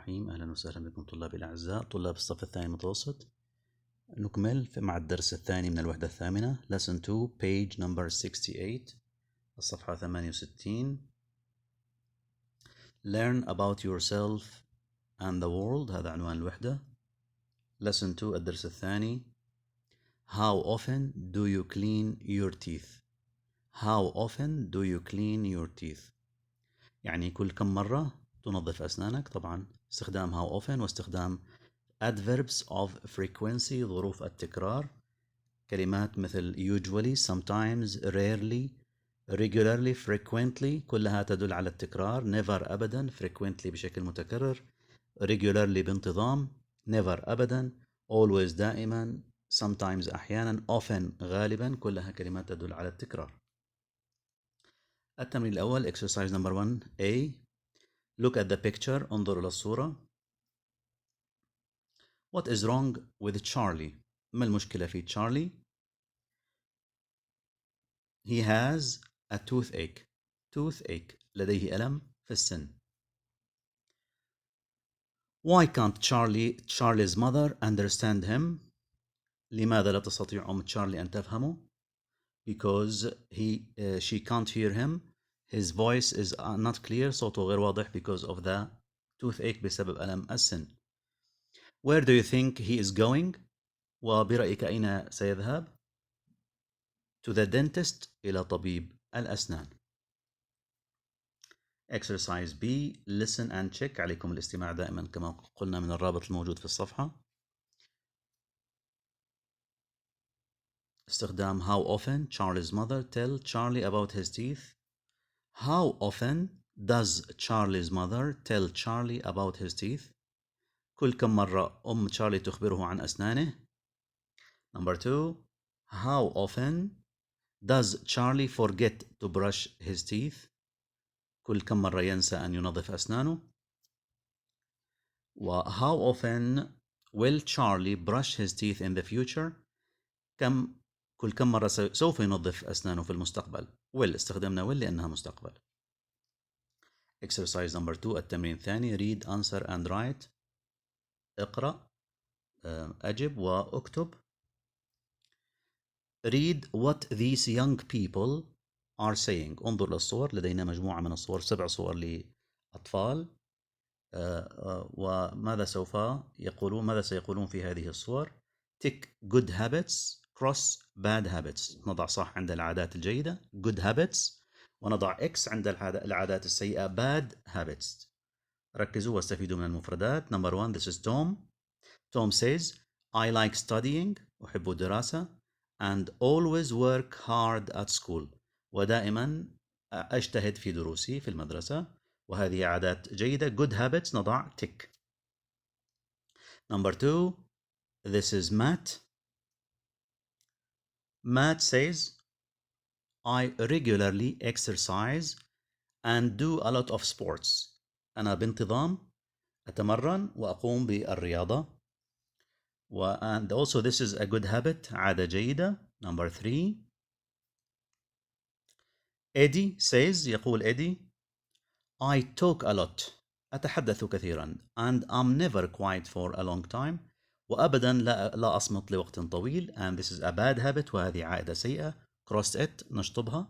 الرحيم. أهلا وسهلا بكم طلابي الأعزاء طلاب الصف الثاني متوسط. نكمل مع الدرس الثاني من الوحدة الثامنة lesson 2 page number 68 الصفحة 68. learn about yourself and the world، هذا عنوان الوحدة. lesson 2 الدرس الثاني how often do you clean your teeth. how often do you clean your teeth يعني كل كم مرة تنظف أسنانك. طبعا استخدام how often واستخدام adverbs of frequency ظروف التكرار، كلمات مثل usually sometimes rarely regularly frequently كلها تدل على التكرار. never أبدا، frequently بشكل متكرر، regularly بانتظام، never أبدا، always دائما، sometimes أحيانا، often غالبا، كلها كلمات تدل على التكرار. التمرين الأول exercise number 1A. look at the picture، انظر إلى الصورة. What is wrong with Charlie؟ ما المشكلة في تشارلي؟ He has a toothache. toothache لديه ألم في السن. Why can't Charlie's mother understand him؟ لماذا لا تستطيع أم تشارلي أن تفهمه؟ Because she can't hear him. His voice is not clear، صوته غير واضح because of the toothache بسبب ألم السن. Where do you think he is going؟ وبرأيك أين سيذهب؟ To the dentist، إلى طبيب الأسنان. Exercise B. Listen and check، عليكم الاستماع دائما كما قلنا من الرابط الموجود في الصفحة. استخدام how often Charlie's mother tell Charlie about his teeth. How often does Charlie's mother tell Charlie about his teeth؟ كل كم مرة أم تشارلي تخبره عن أسنانه. Number 2. How often does Charlie forget to brush his teeth؟ كل كم مرة ينسى أن ينظف أسنانه. و how often will Charlie brush his teeth in the future؟ كل كم مرة سوف ينظف أسنانه في المستقبل. will استخدمنا will لأنها مستقبل. Exercise number 2 التمرين الثاني. read answer and write، اقرأ أجب واكتب. read what these young people are saying. انظر للصور، لدينا مجموعة من الصور، 7 صور لأطفال. وماذا ماذا سيقولون في هذه الصور؟ tick good habits، cross bad habits. نضع صح عند العادات الجيدة good habits، ونضع X عند العادات السيئة bad habits. ركزوا واستفيدوا من المفردات. Number 1. This is Tom. Tom says I like studying، أحب الدراسة، and always work hard at school، ودائما أجتهد في دروسي في المدرسة، وهذه عادات جيدة good habits، نضع tick. Number 2. This is Matt. Matt says I regularly exercise and do a lot of sports. أنا بانتظام أتمرن وأقوم بالرياضة. and also this is a good habit، عادة جيدة. Number 3. Eddie says يقول Eddie I talk a lot، أتحدث كثيرا، and I'm never quiet for a long time، وأبدا لا أصمت لوقت طويل. and this is a bad habit، وهذه عادة سيئة cross it نشطبها.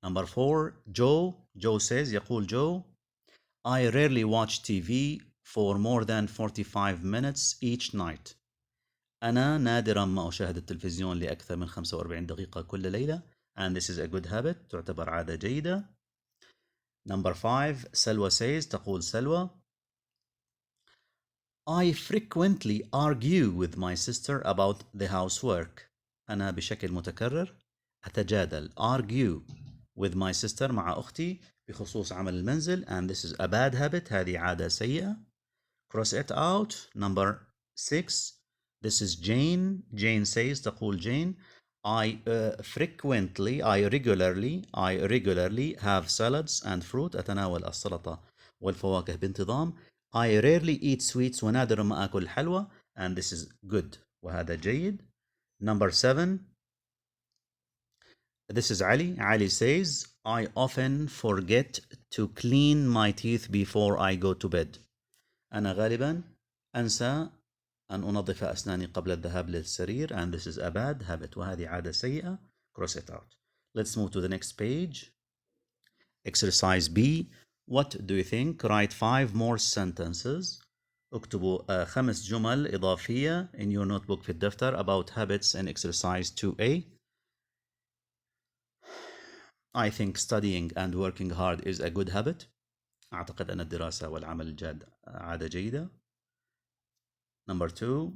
Number 4. Joe says يقول Joe I rarely watch TV for more than 45 minutes each night. أنا نادرا ما أشاهد التلفزيون لأكثر من 45 دقيقة كل ليلة. and this is a good habit، تعتبر عادة جيدة. Number 5. سلوى says تقول سلوى I frequently argue with my sister about the housework. أنا بشكل متكرر أتجادل argue with my sister مع أختي بخصوص عمل المنزل. and this is a bad habit، هذه عادة سيئة cross it out. Number 6. This is Jane says تقول Jane I regularly have salads and fruit، أتناول السلطة والفواكه بانتظام. I rarely eat sweets، ونادر ما أكل حلوى. and this is good، وهذا جيد. Number 7. This is Ali says I often forget to clean my teeth before I go to bed. أنا غالبا أنسى أن أنظف أسناني قبل الذهاب للسرير. And this is a bad habit. وهذه عادة سيئة. Cross it out. Let's move to the next page. Exercise B. What do you think? Write 5 more sentences. اكتبوا 5 جمل إضافية in your notebook في الدفتر about habits in exercise 2A. I think studying and working hard is a good habit. أعتقد أن الدراسة والعمل الجاد عادة جيدة. Number 2.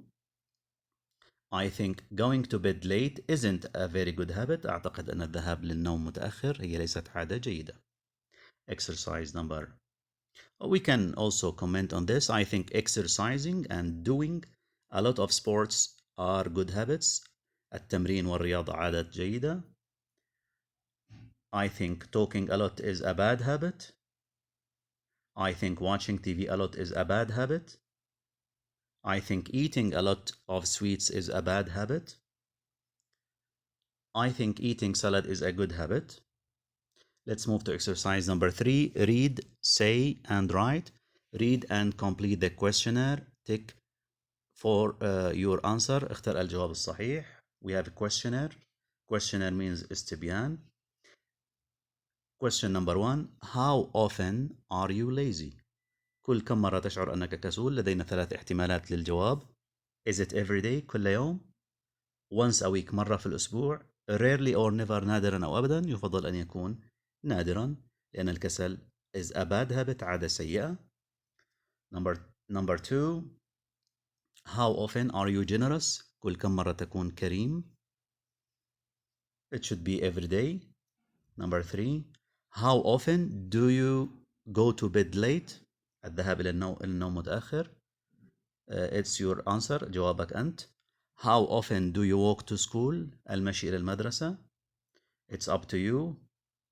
I think going to bed late isn't a very good habit. أعتقد أن الذهاب للنوم متأخر هي ليست عادة جيدة. Exercise number. We can also comment on this. I think exercising and doing a lot of sports are good habits. التمرين والرياضة عادات جيدة. I think talking a lot is a bad habit. I think watching TV a lot is a bad habit. I think eating a lot of sweets is a bad habit. I think eating salad is a good habit. Let's move to exercise number 3. Read, say, and write. Read and complete the questionnaire. Tick for your answer. اختر الجواب الصحيح. We have a questionnaire. Questionnaire means استبيان. Question number 1. How often are you lazy? كم مرة تشعر أنك كسول؟ لدينا 3 احتمالات للجواب. Is it every day؟ كل يوم. Once a week مرة في الأسبوع. Rarely or never نادرا أو أبدا. يفضل أن يكون نادرا لأن الكسل is a bad habit عادة سيئة. Number 2. How often are you generous? كم مرة تكون كريم؟ It should be every day. Number 3. How often do you go to bed late? الذهاب إلى النوم متأخر. It's your answer. جوابك أنت. How often do you walk to school? المشي إلى المدرسة. It's up to you.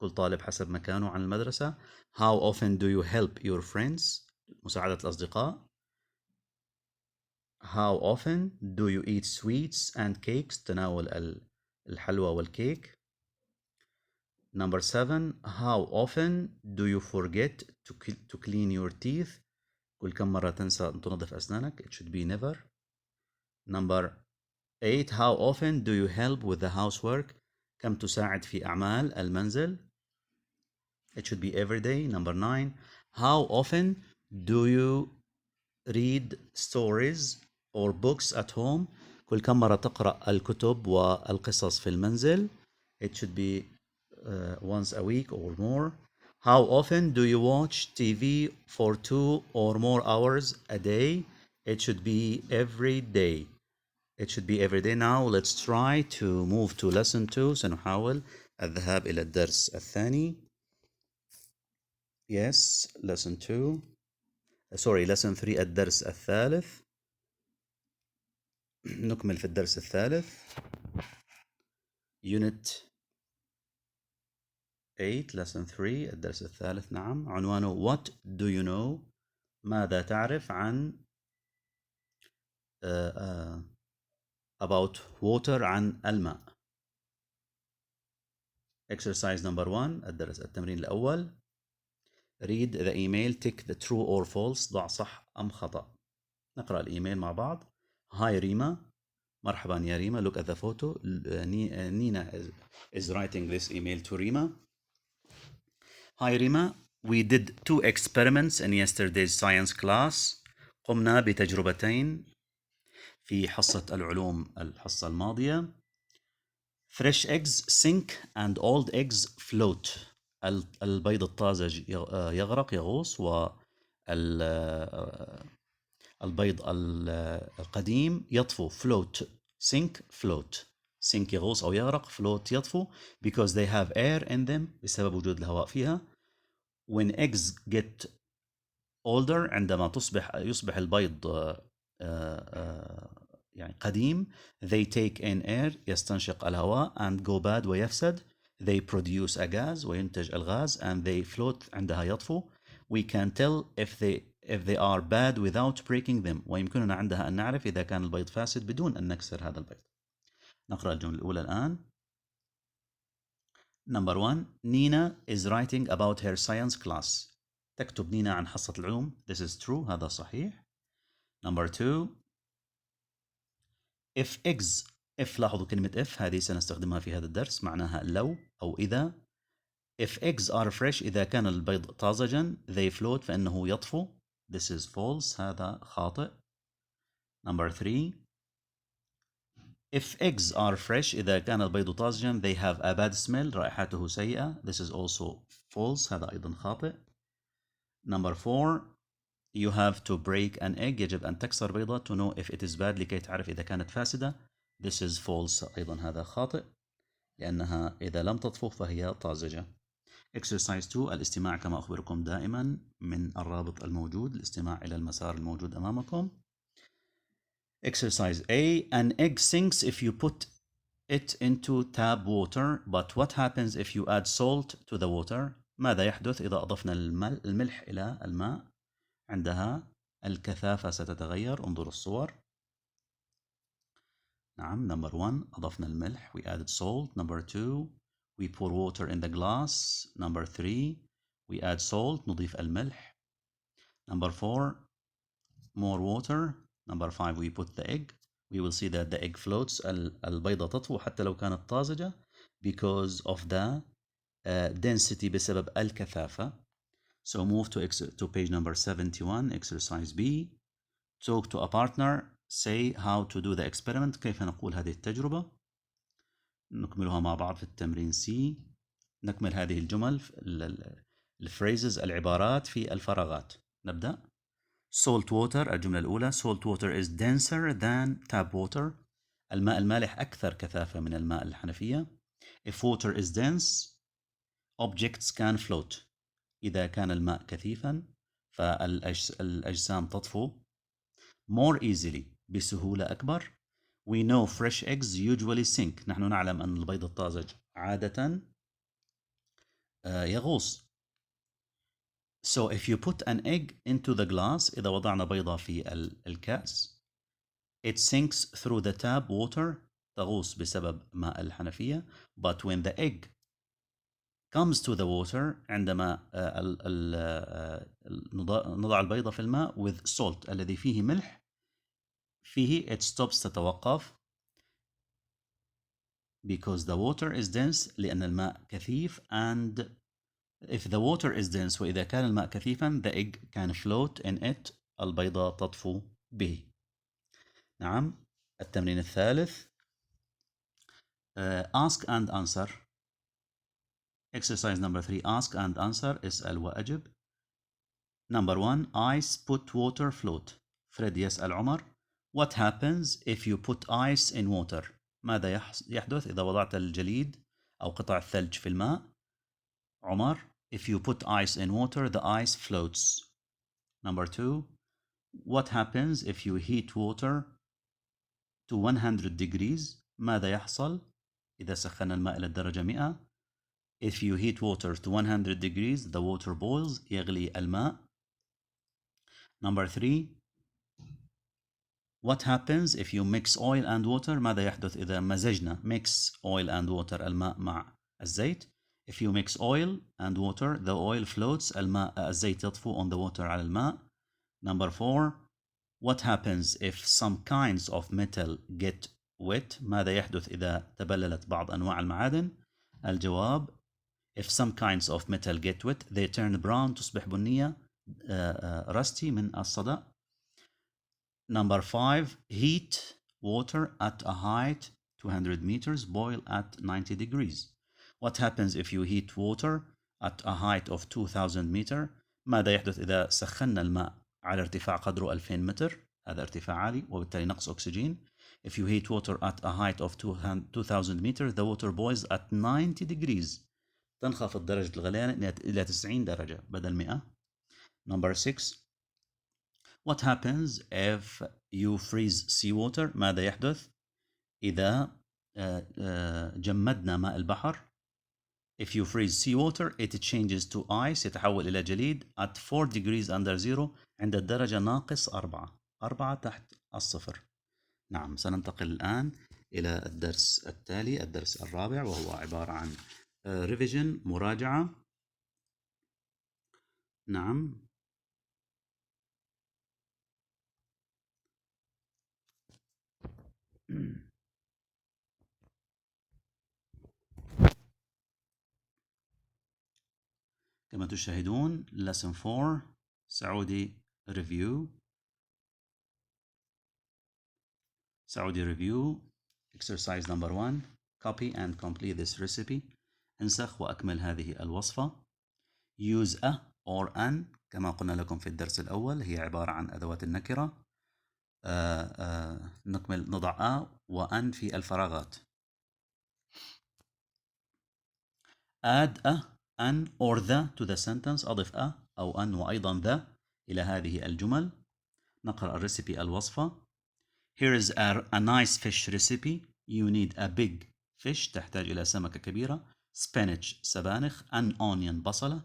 كل طالب حسب مكانه عن المدرسة. How often do you help your friends? مساعدة الأصدقاء. How often do you eat sweets and cakes? تناول الحلوى والكيك. Number 7. How often do you forget to clean your teeth? كم مرة تنسى أن تنظف أسنانك? It should be never. Number 8. How often do you help with the housework? كم تساعد في أعمال المنزل? It should be every day. Number 9. How often do you read stories or books at home? كم مرة تقرأ الكتب والقصص في المنزل? It should be once a week or more. How often do you watch TV for 2 or more hours a day? It should be every day. It should be every day. Now let's try to move to lesson 2. سنحاول الذهاب إلى الدرس الثاني. Yes, lesson 2. Sorry, lesson 3 الدرس الثالث. نكمل في الدرس الثالث. Unit 8 lesson 3 الدرس الثالث. نعم. عنوانه What do you know? ماذا تعرف عن about water عن الماء. Exercise number 1 التمرين الأول. Read the email. Tick the true or false. ضع صح أم خطأ. نقرأ الإيميل مع بعض. Hi ريما. مرحبا يا ريما. Look at the photo. Nina is writing this email to Rima. Hi ريما. We did 2 experiments in yesterday's science class. قمنا بتجربتين في حصة العلوم الحصة الماضية. Fresh eggs sink and old eggs float. البيض الطازج يغرق يغوص والبيض القديم يطفو. float. sink float. sink يغوص أو يغرق. float يطفو because they have air in them بسبب وجود الهواء فيها. when eggs get older عندما يصبح البيض يعني قديم. they take in air يستنشق الهواء and go bad ويفسد. they produce a gas وينتج الغاز and they float عندها يطفو. we can tell if they are bad without breaking them. ويمكننا عندها أن نعرف إذا كان البيض فاسد بدون أن نكسر هذا البيض. نقرأ الجملة الأولى الآن. Number 1. Nina is writing about her science class. تكتب نينا عن حصة العلوم. This is true. هذا صحيح. Number 2. If eggs. If لاحظوا كلمة if هذه سنستخدمها في هذا الدرس، معناها لو أو إذا. If eggs are fresh إذا كان البيض طازجا they float فإنه يطفو. This is false. هذا خاطئ. Number 3. If eggs are fresh إذا كان البيض طازجا they have a bad smell رائحته سيئة. This is also false. هذا أيضا خاطئ. Number 4. You have to break an egg. يجب أن تكسر بيضة to know if it is bad لكي تعرف إذا كانت فاسدة. This is false. أيضا هذا خاطئ لأنها إذا لم تطفو فهي طازجة. Exercise 2. الاستماع كما أخبركم دائما من الرابط الموجود، الاستماع إلى المسار الموجود أمامكم. Exercise A. An egg sinks if you put it into tap water, but what happens if you add salt to the water? ماذا يحدث إذا أضفنا الملح إلى الماء؟ عندها الكثافة ستتغير. انظروا الصور. نعم. Number 1 أضفنا الملح. We added salt. Number 2 we pour water in the glass. Number 3 we add salt. نضيف الملح. Number 4 more water. Number 5 we put the egg. We will see that the egg floats. البيضة تطفو حتى لو كانت طازجة because of the density بسبب الكثافة. So move to page number 71. Exercise B. Talk to a partner. Say how to do the experiment. كيف نقول هذه التجربة. نكملها مع بعض في التمرين C. نكمل هذه الجمل الفريزز العبارات في الفراغات. نبدأ. Salt water. الجملة الأولى. Salt water is denser than tap water. الماء المالح أكثر كثافة من الماء الحنفية. If water is dense, objects can float. إذا كان الماء كثيفا فالأجسام تطفو. More easily. بسهولة أكبر. We know fresh eggs usually sink. نحن نعلم أن البيض الطازج عادة يغوص. So if you put an egg into the glass إذا وضعنا بيضة في الكأس it sinks through the tap water تغوص بسبب ماء الحنفية. But when the egg comes to the water عندما نضع البيضة في الماء with salt الذي فيه ملح فيه it stops تتوقف because the water is dense لأن الماء كثيف and if the water is dense وإذا كان الماء كثيفا the egg can float in it البيضة تطفو به. نعم. التمرين الثالث ask and answer. Exercise number 3 ask and answer. اسأل وأجب. Number 1 ice put water float. فريد يسأل عمر what happens if you put ice in water. ماذا يحدث إذا وضعت الجليد أو قطع الثلج في الماء. عمر if you put ice in water the ice floats. Number 2 what happens if you heat water to 100 degrees. ماذا يحصل إذا سخنا الماء إلى الدرجة 100. If you heat water to 100 degrees the water boils. يغلي الماء. Number 3 what happens if you mix oil and water. ماذا يحدث إذا مزجنا mix oil and water الماء مع الزيت. If you mix oil and water the oil floats. الزيت يطفو on the water على الماء. Number 4 what happens if some kinds of metal get wet. ماذا يحدث إذا تبللت بعض أنواع المعادن. الجواب if some kinds of metal get wet they turn brown. تصبح بنية rusty من الصدأ. Number 5 heat water at a height 200 meters boil at 90 degrees. What happens if you heat water at a height of 2000 meter. ماذا يحدث إذا سخنا الماء على ارتفاع قدره 2000 متر. هذا ارتفاع عالي وبالتالي نقص أكسجين. If you heat water at a height of 2000 meter the water boils at 90 degrees. تنخفض درجة الغليان إلى 90 درجة بدل 100. Number 6 what happens if you freeze seawater. ماذا يحدث إذا جمدنا ماء البحر. If you freeze seawater it changes to ice. يتحول إلى جليد at 4 degrees under zero عند الدرجة -4 تحت الصفر. نعم. سننتقل الآن إلى الدرس التالي الدرس الرابع وهو عبارة عن revision مراجعة. نعم. كما تشاهدون lesson 4 سعودي review. سعودي review exercise number 1 copy and complete this recipe. انسخ وأكمل هذه الوصفة. use a or an كما قلنا لكم في الدرس الأول هي عبارة عن أدوات النكرة. نكمل نضع a وأن في الفراغات. add a, an or the to the sentence. أضف a أو أن وأيضا the إلى هذه الجمل. نقرأ الريسيبي الوصفة. Here is a nice fish recipe. You need a big fish. تحتاج إلى سمكة كبيرة. Spinach سبانخ. An onion بصلة.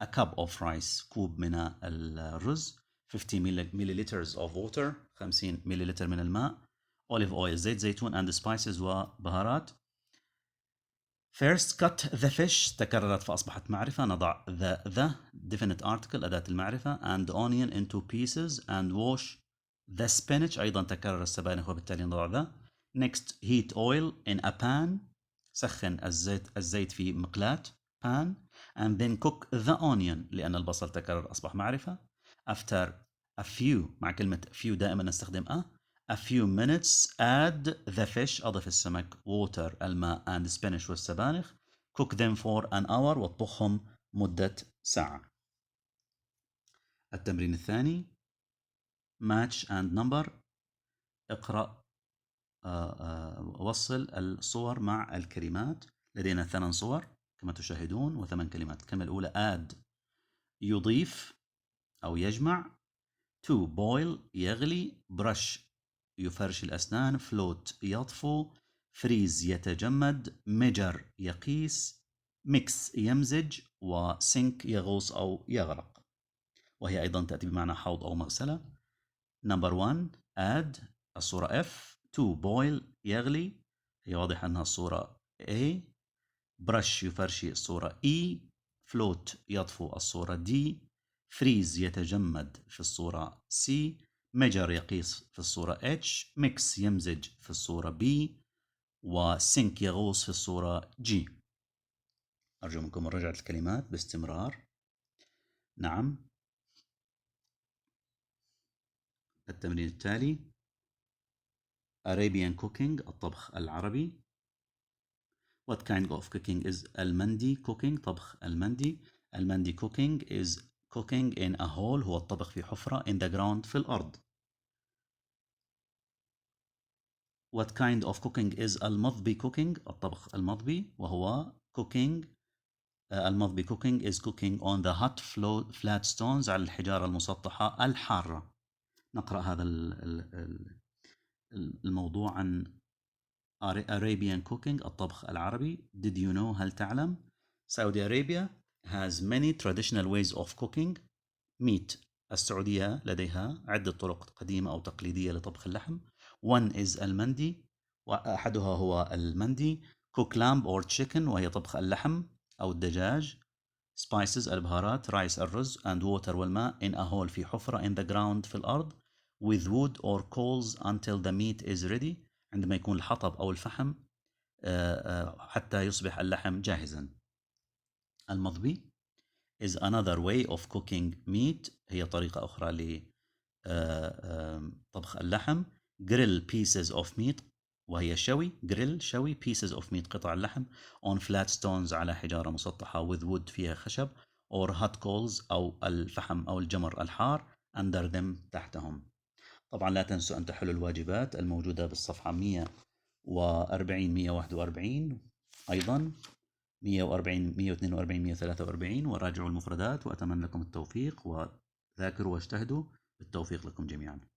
A cup of rice كوب من الرز. 50 milliliters of water 50 مليلتر من الماء. Olive oil زيت زيتون and spices وبهارات. First cut the fish تكررت فأصبحت معرفة. نضع the definite article أداة المعرفة and onion into pieces and wash the spinach. أيضا تكرر السبانخ وبالتالي نضع the. Next heat oil in a pan. سخن الزيت في مقلاة pan and then cook the onion لأن البصل تكرر أصبح معرفة. After a few مع كلمة few دائما نستخدم a few minutes add the fish أضف السمك water الماء and spinach والسبانخ. cook them for an hour واطبخهم مدة ساعة. التمرين الثاني match and number. اقرأ وصل الصور مع الكلمات. لدينا 8 صور كما تشاهدون و8 كلمات. الكلمة الأولى add يضيف أو يجمع. to boil يغلي. brush يفرش الأسنان. float يطفو. freeze يتجمد. measure يقيس. mix يمزج. و sink يغوص أو يغرق وهي أيضا تأتي بمعنى حوض أو مغسلة. number 1 add الصورة F. to boil يغلي هي واضح أنها الصورة A. brush يفرشي الصورة E. float يطفو الصورة D. freeze يتجمد في الصورة C. measure يقيس في الصورة H. mix يمزج في الصورة B. و sink يغوص في الصورة G. أرجو منكم مراجعة الكلمات باستمرار. نعم. التمرين التالي Arabian cooking الطبخ العربي. What kind of cooking is المندي cooking طبخ المندي. المندي cooking is cooking in a hole هو الطبخ في حفرة in the ground في الأرض. What kind of cooking is المضبي cooking الطبخ المضبي وهو cooking المضبي cooking is cooking on the hot flat stones على الحجارة المسطحة الحارة. نقرأ هذا الموضوع عن Arabian cooking الطبخ العربي. Did you know هل تعلم Saudi Arabia has many traditional ways of cooking meat. السعودية لديها عدة طرق قديمة أو تقليدية لطبخ اللحم. One is المندي وأحدها هو المندي. cook lamb or chicken وهي طبخ اللحم أو الدجاج. spices البهارات. rice الرز and water والماء in a hole في حفرة in the ground في الأرض. with wood or coals until the meat is ready عندما يكون الحطب أو الفحم حتى يصبح اللحم جاهزا. المضبي is another way of cooking meat هي طريقة أخرى لطبخ اللحم. grill pieces of meat وهي شوي. grill شوي pieces of meat قطع اللحم on flat stones على حجارة مسطحة with wood فيها خشب or hot coals أو الفحم أو الجمر الحار under them تحتهم. طبعا لا تنسوا أن تحلوا الواجبات الموجودة بالصفحة 140 141 أيضا 140 142 143 وراجعوا المفردات وأتمنى لكم التوفيق وذاكروا واجتهدوا. بالتوفيق لكم جميعا.